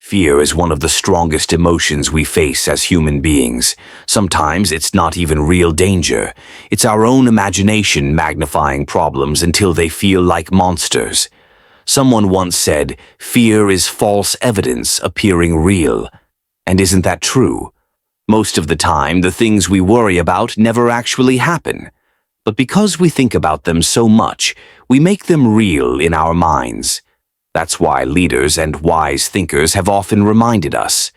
Fear is one of the strongest emotions we face as human beings. Sometimes it's not even real danger. It's our own imagination magnifying problems until they feel like monsters. Someone once said, fear is false evidence appearing real. And isn't that true? Most of the time, the things we worry about never actually happen. But because we think about them so much, we make them real in our minds. That's why leaders and wise thinkers have often reminded us,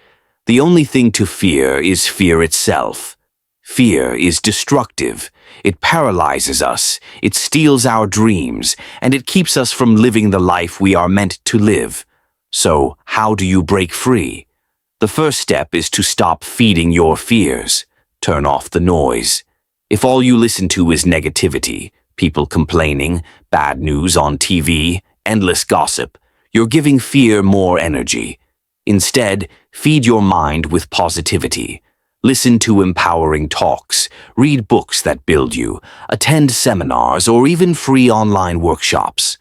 the only thing to fear is fear itself. Fear is destructive. It paralyzes us, it steals our dreams, and it keeps us from living the life we are meant to live. So, how do you break free? The first step is to stop feeding your fears. Turn off the noise. If all you listen to is negativity, people complaining, bad news on TV, endless gossip, you're giving fear more energy. Instead, feed your mind with positivity. Listen to empowering talks, read books that build you, attend seminars, or even free online workshops.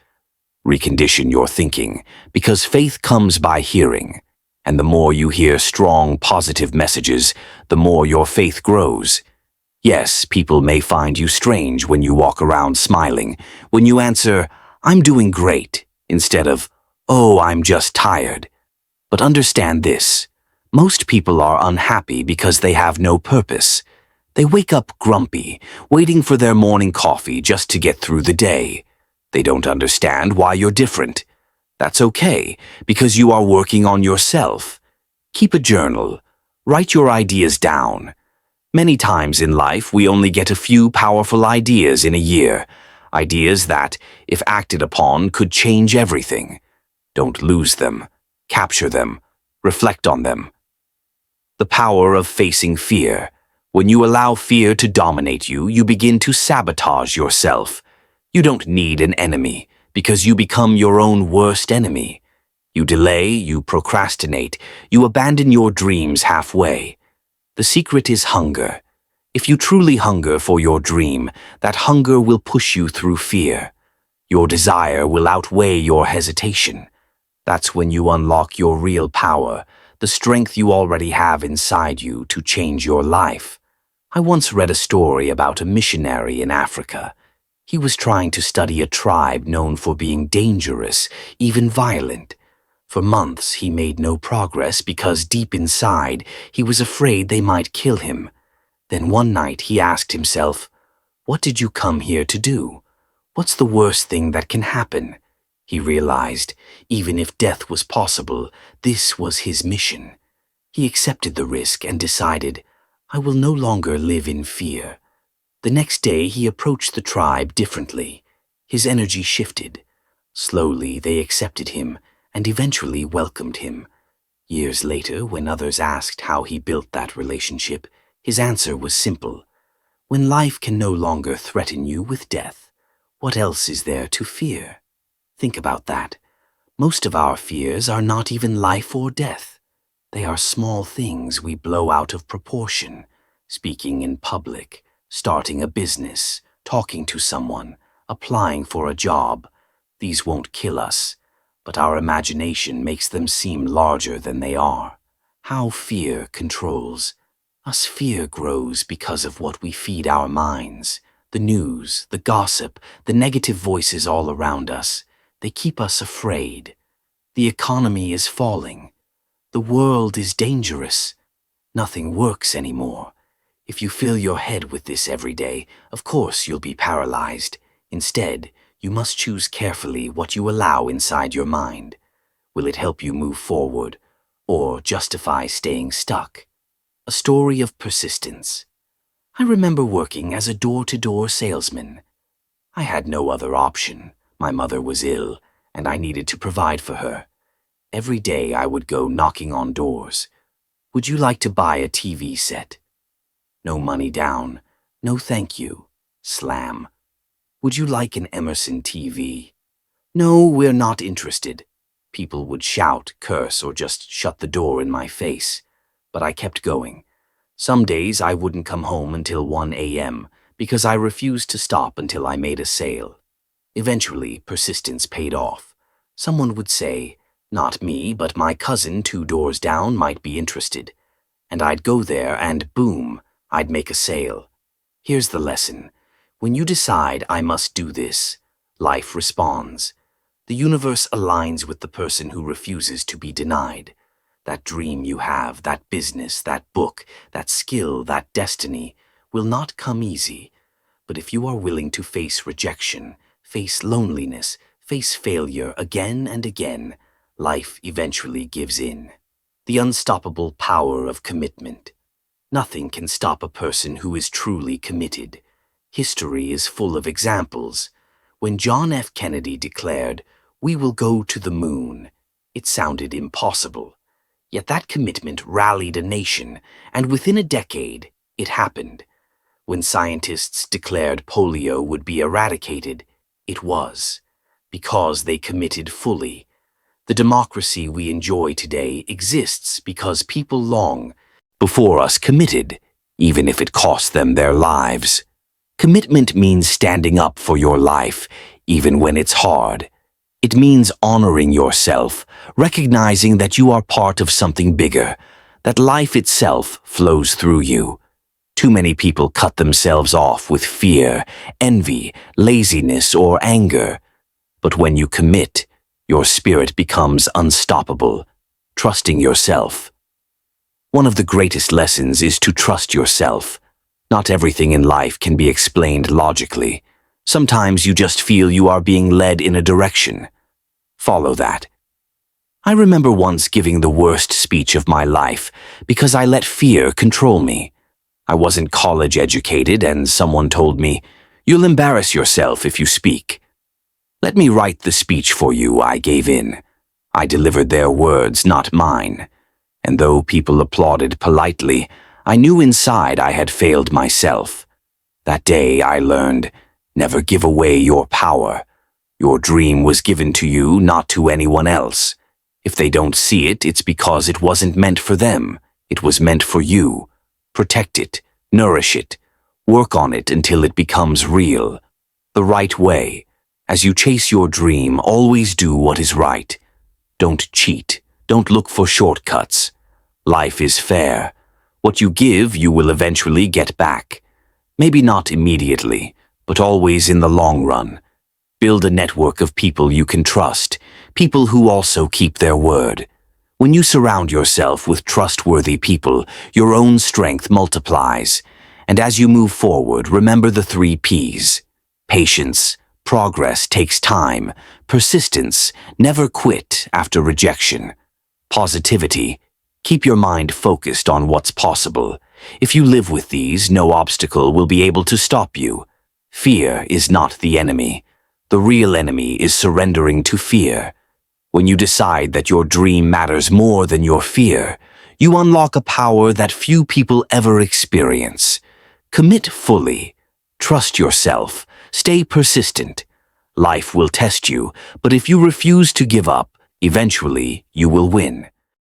Recondition your thinking, because faith comes by hearing. And the more you hear strong, positive messages, the more your faith grows. Yes, people may find you strange when you walk around smiling, when you answer, "I'm doing great," instead of, "Oh, I'm just tired." But understand this. Most people are unhappy because they have no purpose. They wake up grumpy, waiting for their morning coffee just to get through the day. They don't understand why you're different. That's okay, because you are working on yourself. Keep a journal. Write your ideas down. Many times in life, we only get a few powerful ideas in a year. Ideas that, if acted upon, could change everything. Don't lose them. Capture them. Reflect on them. The power of facing fear. When you allow fear to dominate you, you begin to sabotage yourself. You don't need an enemy, because you become your own worst enemy. You delay, you procrastinate, you abandon your dreams halfway. The secret is hunger. If you truly hunger for your dream, that hunger will push you through fear. Your desire will outweigh your hesitation. That's when you unlock your real power, the strength you already have inside you to change your life. I once read a story about a missionary in Africa. He was trying to study a tribe known for being dangerous, even violent. For months he made no progress because deep inside he was afraid they might kill him. Then one night he asked himself, "What did you come here to do? What's the worst thing that can happen?" He realized, even if death was possible, this was his mission. He accepted the risk and decided, "I will no longer live in fear." The next day he approached the tribe differently. His energy shifted. Slowly they accepted him and eventually welcomed him. Years later, when others asked how he built that relationship, his answer was simple. When life can no longer threaten you with death, what else is there to fear? Think about that. Most of our fears are not even life or death. They are small things we blow out of proportion. Speaking in public, starting a business, talking to someone, applying for a job. These won't kill us, but our imagination makes them seem larger than they are. How fear controls. Us fear grows because of what we feed our minds. The news, the gossip, the negative voices all around us. They keep us afraid. The economy is falling. The world is dangerous. Nothing works anymore. If you fill your head with this every day, of course you'll be paralyzed. Instead, you must choose carefully what you allow inside your mind. Will it help you move forward, or justify staying stuck? A story of persistence. I remember working as a door-to-door salesman. I had no other option. My mother was ill, and I needed to provide for her. Every day I would go knocking on doors. "Would you like to buy a TV set?" No money down. No thank you. Slam. "Would you like an Emerson TV?" "No, we're not interested." People would shout, curse, or just shut the door in my face. But I kept going. Some days I wouldn't come home until 1 a.m. because I refused to stop until I made a sale. Eventually, persistence paid off. Someone would say, Not me, but my cousin 2 doors down might be interested. And I'd go there and boom, I'd make a sale. Here's the lesson. When you decide I must do this, life responds. The universe aligns with the person who refuses to be denied. That dream you have, that business, that book, that skill, that destiny will not come easy. But if you are willing to face rejection, face loneliness, face failure again and again, life eventually gives in. The unstoppable power of commitment. Nothing can stop a person who is truly committed. History is full of examples. When John F. Kennedy declared, "We will go to the moon," it sounded impossible. Yet that commitment rallied a nation, and within a decade, it happened. When scientists declared polio would be eradicated, it was, because they committed fully. The democracy we enjoy today exists because people long before us committed, even if it cost them their lives. Commitment means standing up for your life, even when it's hard. It means honoring yourself, recognizing that you are part of something bigger, that life itself flows through you. Too many people cut themselves off with fear, envy, laziness, or anger. But when you commit, your spirit becomes unstoppable, trusting yourself. One of the greatest lessons is to trust yourself. Not everything in life can be explained logically. Sometimes you just feel you are being led in a direction. Follow that. I remember once giving the worst speech of my life because I let fear control me. I wasn't college educated and someone told me, "You'll embarrass yourself if you speak." "Let me write the speech for you," I gave in. I delivered their words, not mine. And though people applauded politely, I knew inside I had failed myself. That day I learned, never give away your power. Your dream was given to you, not to anyone else. If they don't see it, it's because it wasn't meant for them. It was meant for you. Protect it, nourish it, work on it until it becomes real. The right way. As you chase your dream, always do what is right. Don't cheat. Don't look for shortcuts. Life is fair. What you give, you will eventually get back. Maybe not immediately, but always in the long run. Build a network of people you can trust, people who also keep their word. When you surround yourself with trustworthy people, your own strength multiplies. And as you move forward, remember the 3 Ps. Patience. Progress takes time. Persistence. Never quit after rejection. Positivity. Keep your mind focused on what's possible. If you live with these, no obstacle will be able to stop you. Fear is not the enemy. The real enemy is surrendering to fear. When you decide that your dream matters more than your fear, you unlock a power that few people ever experience. Commit fully. Trust yourself. Stay persistent. Life will test you, but if you refuse to give up, eventually you will win.